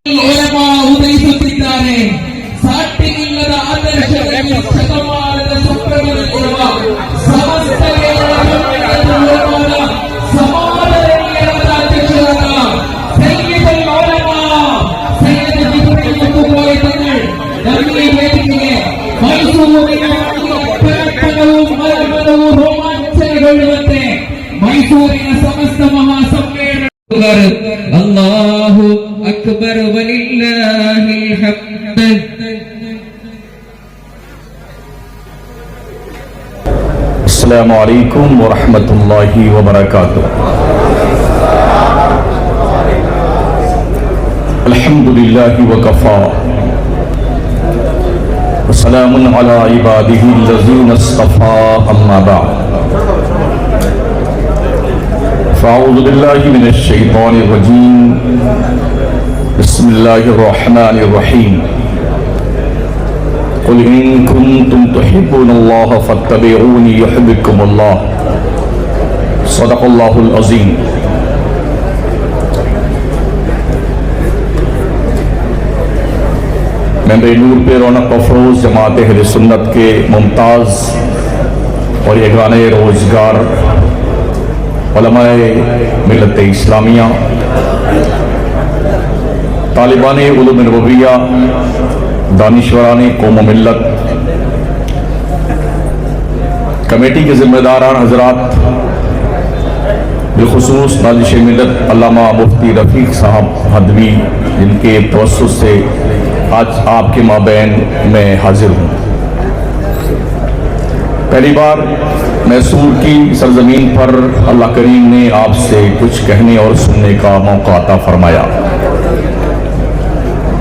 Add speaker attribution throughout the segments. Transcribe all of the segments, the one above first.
Speaker 1: ಉದಯಿಸುತ್ತಿದ್ದಾರೆ. ಸಾಟಿಗಿಲ್ಲದ ಆದರ್ಶದಲ್ಲಿ ಶತಮಾನದ ಸಂಭ್ರಮದಲ್ಲಿರುವ ಸಮಸ್ತ ಸಮಾಧಾನೀಯರಾದ ಅಧ್ಯಕ್ಷರಾದ ಸೈಯದ್ ಮೌಲಾನಾ ಸೈಯದ್ ಜಿಬ್ರೀಲ್ ಮುತ್ತುಕೋಯ ತಮಿಳ್ ನಮ್ಮಿ ವೇದಿಕೆಗೆ ಮೈಸೂರಿನ ಮನವು ರೋಮಾಂಚನಗೊಳ್ಳುವಂತೆ ಮೈಸೂರಿನ ಸಮಸ್ತ ಮಹಾಸಮ್ಮೇಳನ ಅಲ್ಲಾಹು ಅಕ್ಬರ್ ವಲಿಲ್ಲಾಹಿಲ್ ಹಮ್ದ್.
Speaker 2: ಅಸ್ಸಲಾಮು ಅಲೈಕುಂ ವರಹಮತುಲ್ಲಾಹಿ ವಬರಕಾತುಹು. ಅಲ್ಹಮ್ದುಲಿಲ್ಲಾಹಿ ವಕಫಾ ವಸಲಾಮುನ್ ಅಲಾ ಇಬಾದಿಹಿ ಅಲ್ಲಜೀನ ಇಸ್ತಫಾ ಅಮ್ಮಾ ಬಅದ್. فأعوذ بالله من الشيطان الرجيم. بسم الله الرحمن الرحيم. قل إن كنتم تحبون الله فاتبعوني يحببكم الله. صدق الله العظيم. ممبر نور پہ رونق افروز جماعت اہل سنت کے ممتاز اور یگانہ روزگار علماء ملت اسلامیہ، طالبان علوم نبویہ، دانشوران قوم و ملت، کمیٹی کے ذمہ داران حضرات، بالخصوص نازش ملت علامہ مفتی رفیق صاحب ہدوی، جن کے توسط سے آج آپ کے مابین میں حاضر ہوں. پہلی بار میسور کی سرزمین پر اللہ کریم نے آپ سے کچھ کہنے اور سننے کا موقع عطا فرمایا.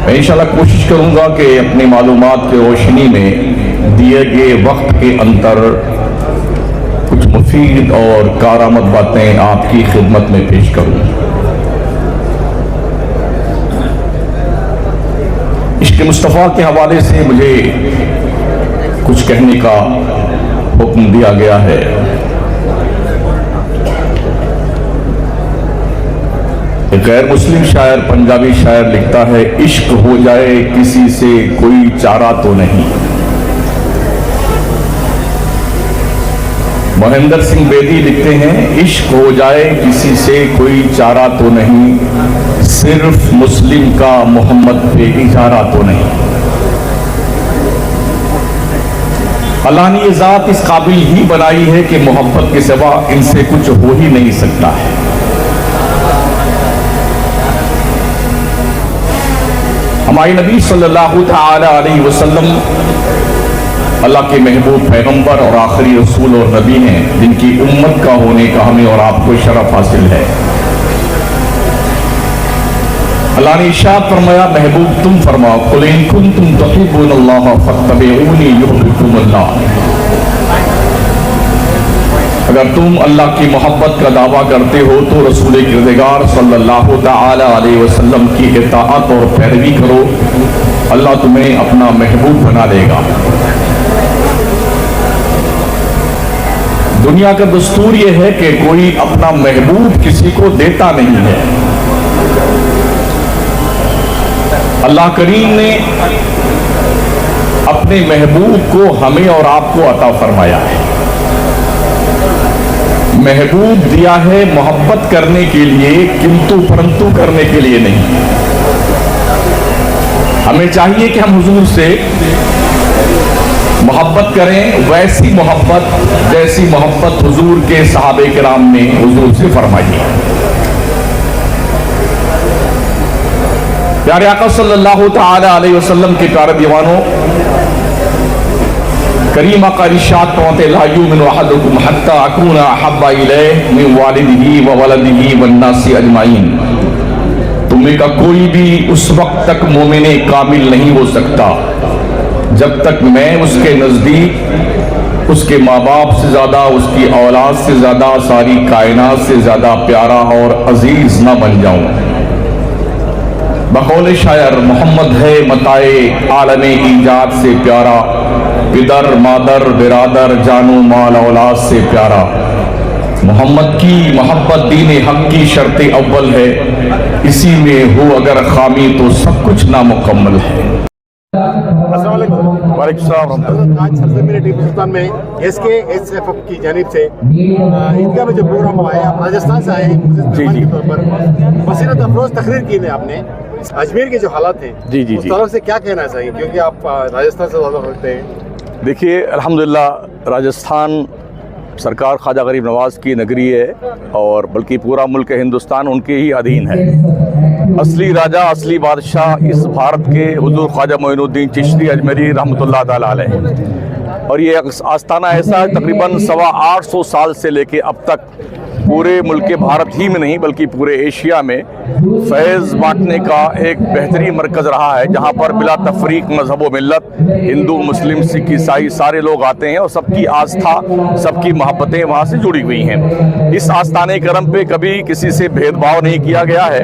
Speaker 2: میں انشاءاللہ کوشش کروں گا کہ اپنی معلومات کی روشنی میں دیے گئے وقت کے اندر کچھ مفید اور کارآمد باتیں آپ کی خدمت میں پیش کروں. عشق مصطفیٰ کے حوالے سے مجھے کچھ کہنے کا حکم دیا گیا ہے. ایک غیر مسلم شاعر، پنجابی شاعر لکھتا ہے، عشق ہو جائے کسی سے کوئی چارہ تو نہیں. مہندر سنگھ بیدی لکھتے ہیں، عشق ہو جائے کسی سے کوئی چارہ تو نہیں، صرف مسلم کا محمد پہ اجارہ تو نہیں. اللہ نے یہ ذات اس قابل ہی بنائی ہے کہ محبت کے سوا ان سے کچھ ہو ہی نہیں سکتا ہے. ہمارے نبی صلی اللہ تعالی علیہ وسلم اللہ کے محبوب پیغمبر اور آخری رسول اور نبی ہیں، جن کی امت کا ہونے کا ہمیں اور آپ کو شرف حاصل ہے. اللہ نے ارشاد فرمایا، محبوب تم فرماؤ، قل ان کنتم تحبون اللہ فاتبعونی یحببکم اللہ. اگر تم اللہ کی محبت کا دعویٰ کرتے ہو تو رسول کردگار صلی اللہ تعالی علیہ وسلم کی اطاعت اور پیروی کرو، اللہ تمہیں اپنا محبوب بنا دے گا. دنیا کا دستور یہ ہے کہ کوئی اپنا محبوب کسی کو دیتا نہیں ہے. اللہ کریم نے اپنے محبوب کو ہمیں اور آپ کو عطا فرمایا ہے. محبوب دیا ہے محبت کرنے کے لیے، کنتو پرنتو کرنے کے لیے نہیں. ہمیں چاہیے کہ ہم حضور سے محبت کریں، ویسی محبت جیسی محبت حضور کے صحابہ کرام نے حضور سے فرمائی ہے. پیارے آقا صلی اللہ تعالی علیہ وسلم کے پیارے دیوانوں، کریم آقا ارشاد فرماتے، لا یؤمن احدکم حتی اکون احب الیہ من والدہ وولدہ والناس اجمعین. تمہیں کا کوئی بھی اس وقت تک مومن کامل نہیں ہو سکتا جب تک میں اس کے نزدیک اس کے ماں باپ سے زیادہ، اس کی اولاد سے زیادہ، ساری کائنات سے زیادہ پیارا اور عزیز نہ بن جاؤں. بقول شاعر، محمد ہے متاع عالم ایجاد سے پیارا، پدر مادر برادر جانو مال اولاد سے پیارا. मोहम्मद की मोहब्बत दीन हक की शर्त अव्वल है, इसी में हो अगर खामी तो सब कुछ नामुकम्मल है।
Speaker 3: आज सरजमीन टीपू सुल्तान में SKSFF की जानिब से ईदगाह में जो प्रोग्राम हुआ है, आप राजस्थान से आए हैं मेहमान के तौर पर, बसीरत अफरोज तकरीर की है आपने। अजमेर के जो हालात हैं उस तरफ से क्या कहना चाहिए, क्योंकि आप राजस्थान से ज़्यादा होते हैं।
Speaker 4: देखिए, अल्हम्दुलिल्लाह राजस्थान सरकार ख्वाजा गरीब नवाज़ की नगरी है और बल्कि पूरा मुल्क हिंदुस्तान उनके ही अधीन है। असली राजा, असली बादशाह इस भारत के हुजूर ख्वाजा मोइनुद्दीन चिश्ती अजमेरी रहमतुल्लाह ताला अलैह, और ये आस्थाना ऐसा है तकरीबन 825 साल से लेके अब तक पूरे मुल्क भारत ही में नहीं बल्कि पूरे एशिया में फैज़ बांटने का एक बेहतरीन मरकज़ रहा है, जहाँ पर बिला तफरीक मजहब व मिल्लत, हिंदू मुस्लिम सिख ईसाई सारे लोग आते हैं और सबकी आस्था, सबकी मोहब्बतें वहाँ से जुड़ी हुई हैं। इस आस्थाने करम पे कभी किसी से भेदभाव नहीं किया गया है।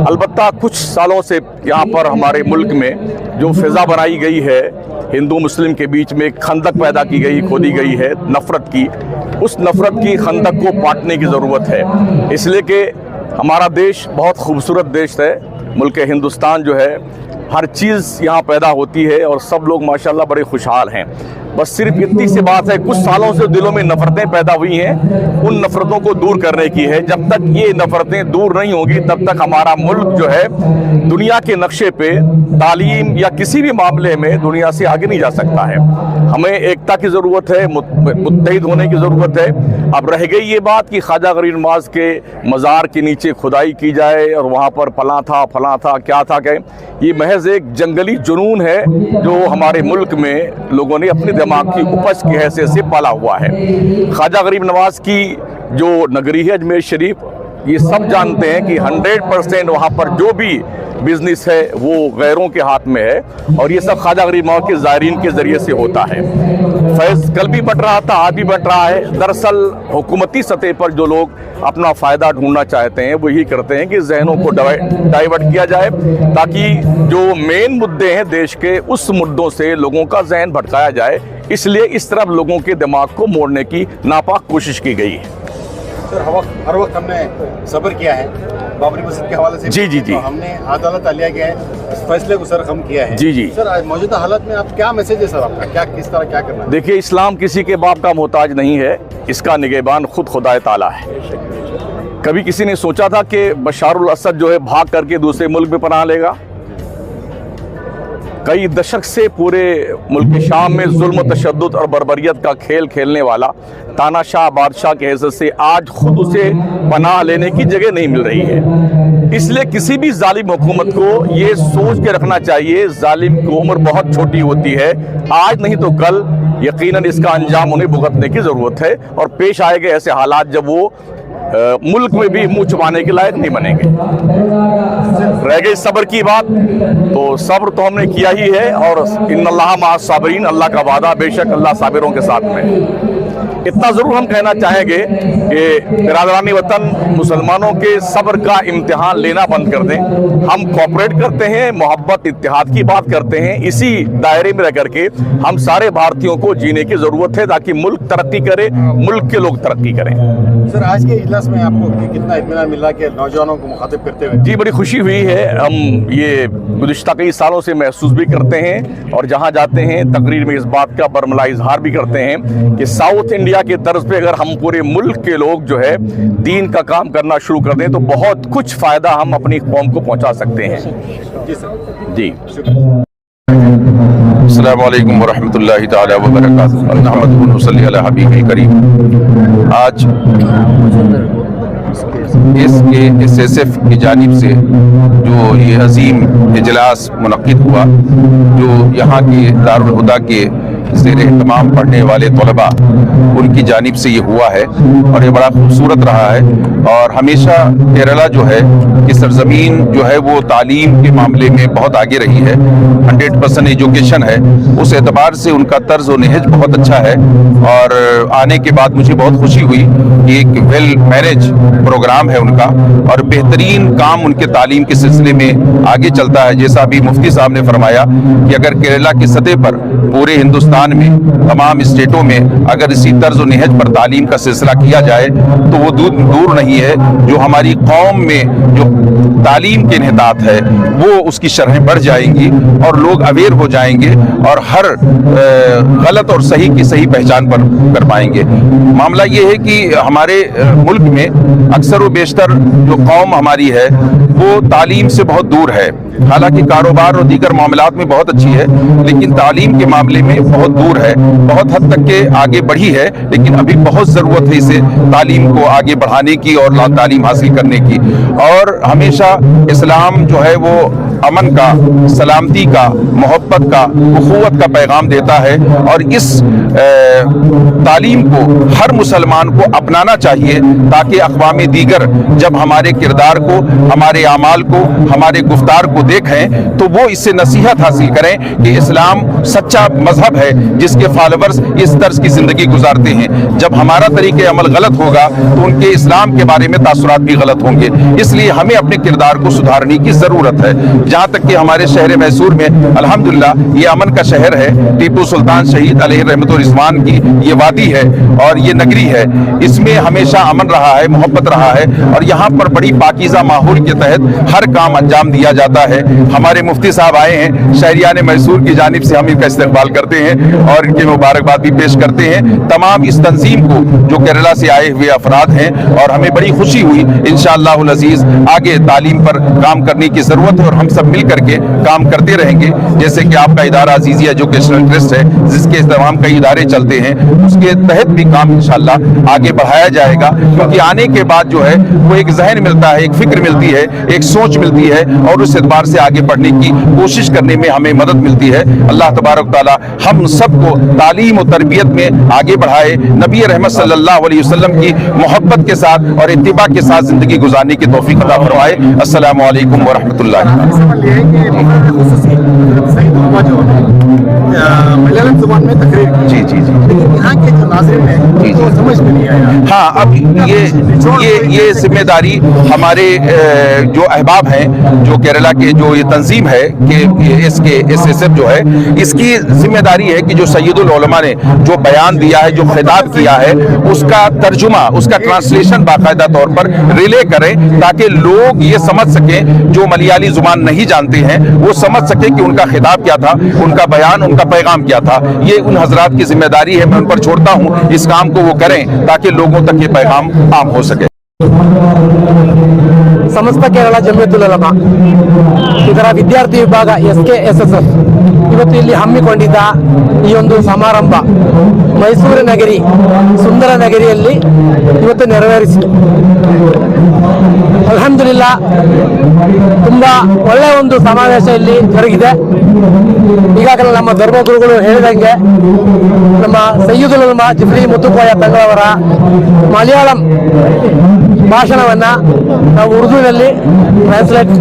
Speaker 4: अलबत्ता कुछ सालों से यहाँ पर हमारे मुल्क में जो फ़िज़ा बनाई गई है, हिंदू मुस्लिम के बीच में एक खंदक पैदा की गई, खोदी गई है नफ़रत की, उस नफ़रत की खंदक को पाटने की ज़रूरत है। इसलिए कि हमारा देश बहुत खूबसूरत देश है, मुल्क हिंदुस्तान जो है हर चीज़ यहाँ पैदा होती है और सब लोग माशाल्लाह बड़े खुशहाल हैं। बस सिर्फ इतनी सी बात है, कुछ सालों से दिलों में नफ़रतें पैदा हुई हैं, उन नफ़रतों को दूर करने की है। जब तक ये नफ़रतें दूर नहीं होंगी तब तक हमारा मुल्क जो है दुनिया के नक्शे पे तालीम या किसी भी मामले में दुनिया से आगे नहीं जा सकता है। हमें एकता की ज़रूरत है, मुत्तहिद होने की ज़रूरत है। अब रह गई ये बात कि ख्वाजा गरीब नवाज़ के मज़ार के नीचे खुदाई की जाए और वहाँ पर फलां था क्या था क्या, ये महज एक जंगली जुनून है जो हमारे मुल्क में लोगों ने अपने दिमाग की उपज की हैसियत से पाला हुआ है। ख्वाजा गरीब नवाज़ की जो नगरी है अजमेर शरीफ, ये सब जानते हैं कि 100% वहाँ पर जो भी बिजनेस है वो गैरों के हाथ में है और ये सब ख्वाजा गरीब नवाज़ के ज़ायरीन के ज़रिए से होता है। फैज़ कल भी बट रहा था, आज भी बट रहा है। दरअसल हुकूमती सतह पर जो लोग अपना फ़ायदा ढूंढना चाहते हैं वो यही करते हैं कि जहनों को डाइवर्ट किया जाए ताकि जो मेन मुद्दे हैं देश के, उस मुद्दों से लोगों का जहन भटकाया जाए। इसलिए इस तरफ लोगों के दिमाग को मोड़ने की नापाक कोशिश की गई है।
Speaker 3: सर, हर वक्त हमने सब्र किया है बाबरी मस्जिद के हवाले से।
Speaker 4: जी।
Speaker 3: तो हमने अदालत आलिया के इस फैसले को सर हम किया है।
Speaker 4: जी।
Speaker 3: सर, आज मौजूदा हालत में आप क्या मैसेज है सर आपका, क्या किस तरह क्या करना है?
Speaker 4: देखिए, इस्लाम किसी के बाप का मोहताज नहीं है, इसका निगहबान खुद खुदा ताला है। कभी किसी ने सोचा था कि बशारुल असद जो है भाग करके दूसरे मुल्क में पनाह लेगा? कई दशक से पूरे मुल्क शाम में जुल्म, तशद्दुद और बर्बरियत का खेल खेलने वाला तानाशाह बादशाह के हैसियत से आज खुद उसे पनाह लेने की जगह नहीं मिल रही है। इसलिए किसी भी जालिम हुकूमत को ये सोच के रखना चाहिए, जालिम की उम्र बहुत छोटी होती है, आज नहीं तो कल यकीनन इसका अंजाम उन्हें भुगतने की ज़रूरत है और पेश आएंगे ऐसे हालात जब वो मुल्क में भी मुंह छुपाने के लायक नहीं बनेंगे। रह गई सब्र की बात, तो सब्र तो हमने किया ही है और इन्नल्लाह मअस साबिरीन, अल्लाह का वादा, बेशक अल्लाह साबिरों के साथ में। इतना ज़रूर हम कहना चाहेंगे कि बिरादरानी वतन मुसलमानों के सब्र का इम्तिहान लेना बंद कर दें। हम कोऑपरेट करते हैं, मोहब्बत इत्तेहाद की बात करते हैं, इसी दायरे में रह करके हम सारे भारतीयों को जीने की ज़रूरत है ताकि मुल्क तरक्की करे, मुल्क के लोग तरक्की करें।
Speaker 3: सर, आज के इजलास में आपको कितना इत्मीनान मिला कि नौजवानों को मुखातिब करते हुए?
Speaker 4: जी, बड़ी खुशी हुई है। हम ये गुज़िश्ता कई सालों से महसूस भी करते हैं और जहाँ जाते हैं तकरीर में इस बात का बरमला इजहार भी करते हैं कि साउथ इंडिया के तर्ज पे अगर हम पूरे मुल्क के लोग जो है दीन का काम करना शुरू कर दें तो बहुत कुछ फ़ायदा हम अपनी कौम को पहुँचा सकते हैं।
Speaker 3: जी सर।
Speaker 4: जी।
Speaker 5: अस्सलामु अलैकुम वरहमतुल्लाहि ताला व बरकातुहू। नहमदुहु व नसल्ली अला हबीबिल करीम। आज SKSFF की जानिब से जो ये अजीम इजलास मुनक्किद हुआ, जो यहाँ के दारुल हुदा के ज़ेर इहतमाम पढ़ने वाले तलबा उनकी जानिब से ये हुआ है और ये बड़ा खूबसूरत रहा है। और हमेशा केरला जो है कि सरजमीन जो है वो तालीम के मामले में बहुत आगे रही है, 100% एजुकेशन है, उस एतबार से उनका तर्ज व नहज बहुत अच्छा है। और आने के बाद मुझे बहुत खुशी हुई कि एक वेल मैनेज प्रोग्राम है उनका और बेहतरीन काम उनके तालीम के सिलसिले में आगे चलता है। जैसा अभी मुफ्ती साहब ने फरमाया कि अगर केरला की सतह पर पूरे हिंदुस्तान हिंदुस्तान में तमाम स्टेटों में अगर इसी तर्ज व नहज पर तालीम का सिलसिला किया जाए तो वो दूर नहीं है जो हमारी कौम में जो तालीम के निहितात है वो उसकी शरहें बढ़ जाएंगी और लोग अवेयर हो जाएंगे और हर गलत और सही की सही पहचान कर पाएंगे। मामला ये है कि हमारे मुल्क में अक्सर व बेशतर जो कौम हमारी है वो तालीम से बहुत दूर है। हालांकि कारोबार और दीगर मामलात में बहुत अच्छी है, लेकिन तालीम के मामले में बहुत दूर है, बहुत हद तक के आगे बढ़ी है, लेकिन अभी बहुत ज़रूरत है इसे तालीम को आगे बढ़ाने की और तालीम हासिल करने की। और हमेशा इस्लाम जो है वो अमन का, सलामती का, मोहब्बत का, उखुवत का पैगाम देता है और इस तालीम को हर मुसलमान को अपनाना चाहिए ताकि अक़वाम दीगर जब हमारे किरदार को, हमारे आमाल को, हमारे गुफ्तार को देखें तो वो इससे नसीहत हासिल करें कि इस्लाम सच्चा मजहब है जिसके फॉलोवर्स इस तर्ज की ज़िंदगी गुजारते हैं। जब हमारा तरीक़े अमल गलत होगा तो उनके इस्लाम के बारे में तासुरात भी गलत होंगे। इसलिए हमें अपने किरदार को सुधारने की ज़रूरत है। जहाँ तक कि हमारे शहर मैसूर में अल्हम्दुलिल्लाह ये अमन का शहर है। टीपू सुल्तान शहीद अलैहि रहमत व रिज़वान की ये वादी है और ये नगरी है, इसमें हमेशा अमन रहा है, मोहब्बत रहा है और यहाँ पर बड़ी पाकीज़ा माहौल के तहत हर काम अंजाम दिया जाता है। हमारे मुफ्ती साहब आए हैं, शहरियान मैसूर की जानिब से हम इनका इस्तकबाल करते हैं और इनकी मुबारकबाद भी पेश करते हैं तमाम इस तंजीम को जो केरला से आए हुए अफराद हैं। और हमें बड़ी खुशी हुई, इंशाअल्लाह अज़ीज़ आगे तालीम पर काम करने की ज़रूरत है और हम सब मिल करके काम करते रहेंगे। जैसे कि आपका इदारा अजीज़ी एजुकेशनल ट्रस्ट है जिसके तमाम कई इदारे चलते हैं, उसके तहत भी काम इंशाअल्लाह आगे बढ़ाया जाएगा, क्योंकि आने के बाद जो है वो एक जहन मिलता है, एक फिक्र मिलती है, एक सोच मिलती है और उस एतबार से आगे बढ़ने की कोशिश करने में हमें मदद मिलती है। अल्लाह तबारक ताला हम सबको तालीम और तरबियत में आगे बढ़ाए, नबी रहमत सल्लल्लाहु अलैहि वसल्लम की मोहब्बत के साथ और इत्तिबा के साथ जिंदगी गुजारने की तौफीक अता फरमाए। अस्सलामु अलैकुम व रहमतुल्लाहि।
Speaker 3: मलयालम जुबान में तकरीर
Speaker 5: जी जी जी,
Speaker 3: लेकिन यहाँ के जो नाज़रीन हैं वो समझ में नहीं आया।
Speaker 5: हाँ, अब ये जिम्मेदारी हमारे जो अहबाब हैं, जो केरला के जो ये तंजीम है कि इसके SSF जो है, इसकी जिम्मेदारी है कि जो सैयदुल उलमा ने जो बयान दिया है, जो खिताब किया है, उसका तर्जुमा, उसका ट्रांसलेशन बाकायदा तौर पर रिले करें ताकि लोग ये समझ सकें, जो मलयाली जुबान नहीं जानते हैं वो समझ सकें कि उनका खिताब क्या था, उनका बयान, उनका पैगाम क्या था। ये उन हजरात की जिम्मेदारी है, मैं उन पर छोड़ता हूँ, इस काम को वो करें ताकि लोगों तक ये पैगाम आम हो सके।
Speaker 6: ಸಮಸ್ತ ಕೇರಳ ಜಮಿಯತುಲ್ ಉಲಮಾ ಇದರ ವಿದ್ಯಾರ್ಥಿ ವಿಭಾಗ SKSSF ಇವತ್ತು ಇಲ್ಲಿ ಹಮ್ಮಿಕೊಂಡಿದ್ದ ಈ ಒಂದು ಸಮಾರಂಭ ಮೈಸೂರು ನಗರಿ ಸುಂದರ ನಗರಿಯಲ್ಲಿ ಇವತ್ತು ನೆರವೇರಿಸಿತು। ಅಲ್ಹಮ್ದುಲಿಲ್ಲಾ ತುಂಬಾ ಒಳ್ಳೆಯ ಒಂದು ಸಮಾವೇಶ ಇಲ್ಲಿ ಜರುಗಿದೆ। ಈಗಾಗಲೇ ನಮ್ಮ ಧರ್ಮಗುರುಗಳು ಹೇಳಿದಂಗೆ ನಮ್ಮ ಸಯ್ಯದುಲ್ ಉಲಮಾ ಜಿಫ್ರಿ ಮುತ್ತುಕೋಯ ತಂಗಳವರ ಮಲಯಾಳಂ ಭಾಷಣವನ್ನ ನಾವು ಉರ್ದುವಿನಲ್ಲಿ ಟ್ರಾನ್ಸ್ಲೇಟ್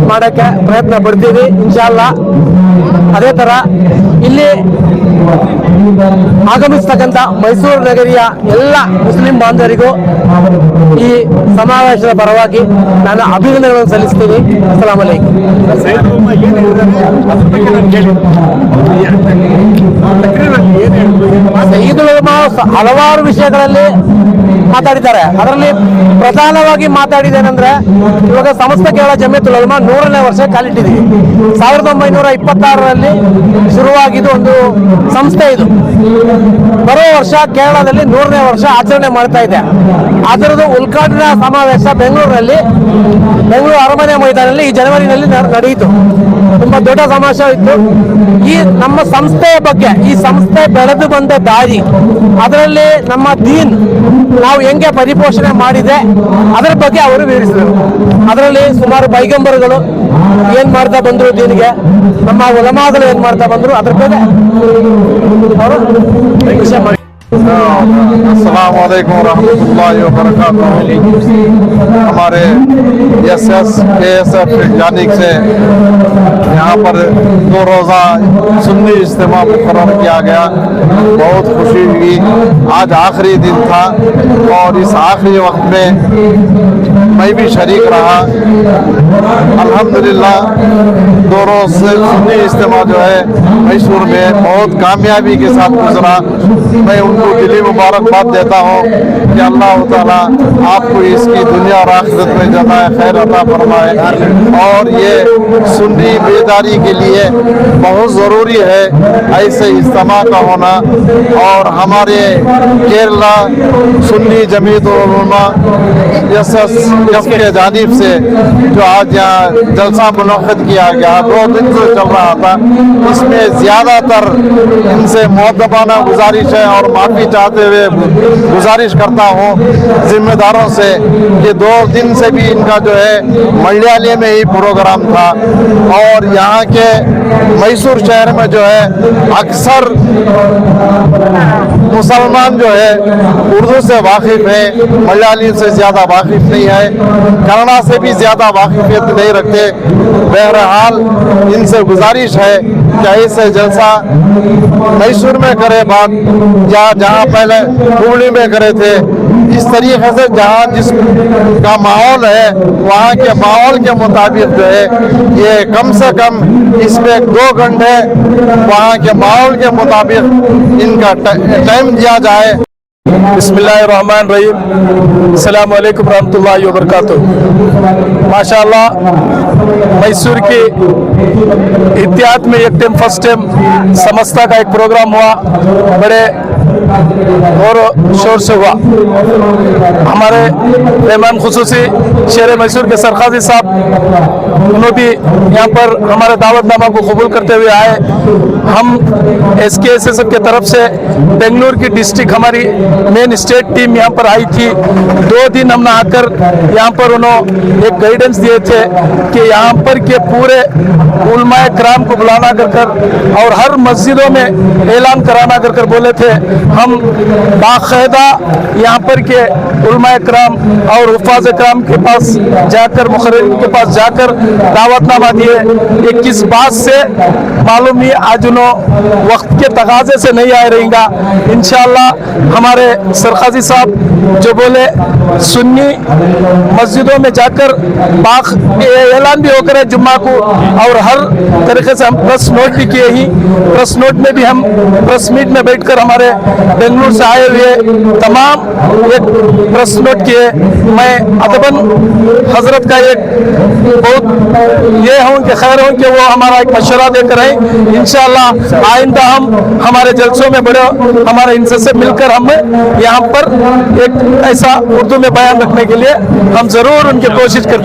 Speaker 6: ಮಾಡೋಕ್ಕೆ ಪ್ರಯತ್ನ ಪಡ್ತೀವಿ ಇನ್ಶಾಅಲ್ಲಾ। ಅದೇ ತರ ಇಲ್ಲಿ ಆಗಮಿಸತಕ್ಕಂಥ ಮೈಸೂರು ನಗರಿಯ ಎಲ್ಲ ಮುಸ್ಲಿಂ ಬಾಂಧವರಿಗೂ ಈ ಸಮಾವೇಶದ ಪರವಾಗಿ ನಾನು ಅಭಿನಂದನೆಗಳನ್ನು ಸಲ್ಲಿಸ್ತೀನಿ। ಅಸ್ಸಲಾಮು ಅಲೈಕುಂ। ಸಯ್ಯದುಲ್ ಉಲಮಾ ಹಲವಾರು ವಿಷಯಗಳಲ್ಲಿ ಮಾತಾಡಿದ್ದಾರೆ। ಅದರಲ್ಲಿ ಪ್ರಧಾನವಾಗಿ ಮಾತಾಡಿದೇನೆಂದ್ರೆ ಇವಾಗ ಸಮಸ್ತ ಕೇರಳ ಜಮಿಯತುಲ್ ಉಲಮಾ 100ನೇ ವರ್ಷ ಕಾಲಿಟ್ಟಿದ್ದೀವಿ। 1926ರಲ್ಲಿ ಶುರುವಾಗಿದ್ದು ಒಂದು ಸಂಸ್ಥೆ ಇದು। ಬರೋ ವರ್ಷ ಕೇರಳದಲ್ಲಿ 100ನೇ ವರ್ಷ ಆಚರಣೆ ಮಾಡ್ತಾ ಇದೆ। ಅದರದ್ದು ಉದ್ಘಾಟನಾ ಸಮಾವೇಶ ಬೆಂಗಳೂರಲ್ಲಿ, ಬೆಂಗಳೂರು ಅರಮನೆ ಮೈದಾನದಲ್ಲಿ ಈ ಜನವರಿನಲ್ಲಿ ನಡೆಯಿತು। ತುಂಬಾ ದೊಡ್ಡ ಸಮಾವೇಶ ಇತ್ತು। ಈ ನಮ್ಮ ಸಂಸ್ಥೆಯ ಬಗ್ಗೆ, ಈ ಸಂಸ್ಥೆ ಬೆಳೆದು ಬಂದ ದಾರಿ, ಅದರಲ್ಲಿ ನಮ್ಮ ದೀನ್ ನಾವು ಹೆಂಗೆ ಪರಿಪೋಷಣೆ ಮಾಡಿದೆ ಅದರ ಬಗ್ಗೆ ಅವರು ವಿವರಿಸಿದರು। ಅದರಲ್ಲಿ ಸುಮಾರು ಪೈಗಂಬರ್ಗಳು ಏನ್ ಮಾಡ್ತಾ ಬಂದ್ರು ದೀನಿಗೆ, ನಮ್ಮ ಉಲಮಾಗಳು ಏನ್ ಮಾಡ್ತಾ ಬಂದ್ರು ಅದ್ರ ಬಗ್ಗೆ ಅವರು ವಿಷಯ ಮಾಡಿ
Speaker 7: अस्सलाम वालेकुम रहमतुल्लाहि व बरकातुहू। हमारे KSF की जानिब से यहाँ पर 2 रोज़ा सुन्नी इज्तिमा मुकर्रर किया गया। बहुत खुशी हुई। आज आखिरी दिन था और इस आखिरी वक्त में मैं भी शरीक रहा। अल्हम्दुलिल्लाह 2 रोज़ से सुन्नी इज्तिमा जो है मैसूर में बहुत कामयाबी के साथ गुजरा। मैं उनको दिली मुबारकबाद देता हूँ कि अल्लाह ताला आपको इसकी दुनिया और आखिरत में जज़ाए खैर अता फरमाए। और ये सुन्नी बेदारी के लिए बहुत ज़रूरी है ऐसे इज्तिमा का होना। और हमारे केरला सुन्नी जमीयत उलमा के जानिब से जो आज यहाँ जलसा मुनक़्क़िद किया गया 2 दिन से चल रहा था, इसमें ज़्यादातर इनसे मुअद्दबाना गुजारिश है और माफ़ी चाहते हुए गुजारिश करता हूँ जिम्मेदारों से कि 2 दिन से भी इनका जो है मलयाली में ही प्रोग्राम था। और यहाँ के मैसूर शहर में जो है अक्सर मुसलमान जो है उर्दू से वाकिफ़ है, मलयाली से ज़्यादा वाकिफ़ नहीं है, कन्नड़ा से भी ज़्यादा वाकिफ़ियत नहीं रखते। बहरहाल इनसे गुजारिश है कि ऐसे जलसा मैसूर में करे बात या जहाँ पहले हुबली में करे थे, इस तरीके से जहाँ जिसका माहौल है वहाँ के माहौल के मुताबिक जो है ये कम से कम इसमें 2 घंटे वहाँ के माहौल के मुताबिक इनका टाइम दिया जाए।
Speaker 8: बिस्मिल्लाहिर्रहमानिर्रहीम। अस्सलामु अलैकुम रहमतुल्लाहि व बरकातुहू। माशाअल्लाह मैसूर के इत्तिहाद में एक टाइम फर्स्ट टाइम समस्ता का एक प्रोग्राम हुआ, बड़े और शोर से हुआ। हमारे मेहमान खुसूसी शेर मैसूर के सरखाजी साहब, उन्होंने भी यहाँ पर हमारे दावतनामा को कबूल करते हुए आए। हम SKSF के तरफ से बेंगलुरु की डिस्ट्रिक्ट हमारी मेन स्टेट टीम यहाँ पर आई थी। 2 दिन हमने आकर यहाँ पर उन्होंने एक गाइडेंस दिए थे कि यहाँ पर के पूरे उलमाए कराम को बुलाना कर और हर मस्जिदों में ऐलान कराना कर बोले थे। हम बाकायदा यहाँ पर के उलमाए कराम और हुफ़ाज़ कराम के पास जाकर, मुखर्रिरीन के पास जाकर दावतनामा दिए। ये किस बात से मालूम ही आज उन्होंने वक्त के तकाजे से नहीं आए रहेगा। इंशाअल्लाह हमारे सरखाजी साहब जो बोले सुन्नी मस्जिदों में जाकर ऐलान भी होकर है जुम्मा को, और हर तरीके से हम प्रेस नोट भी किए ही। प्रेस नोट में भी हम प्रेस मीट में बैठकर हमारे बेंगलुरु से आए हुए तमाम एक प्रेस नोट किए। मैं अदबन हजरत का एक बहुत ये हूँ कि खैर हूँ कि वो हमारा एक मशवरा देकर आए। इंशाअल्लाह आइंदा हम हमारे जलसों में बड़े हमारे इनसे से मिलकर हम यहाँ पर एक ऐसा उर्दू में बयान रखने के लिए हम जरूर उनकी कोशिश करते हैं।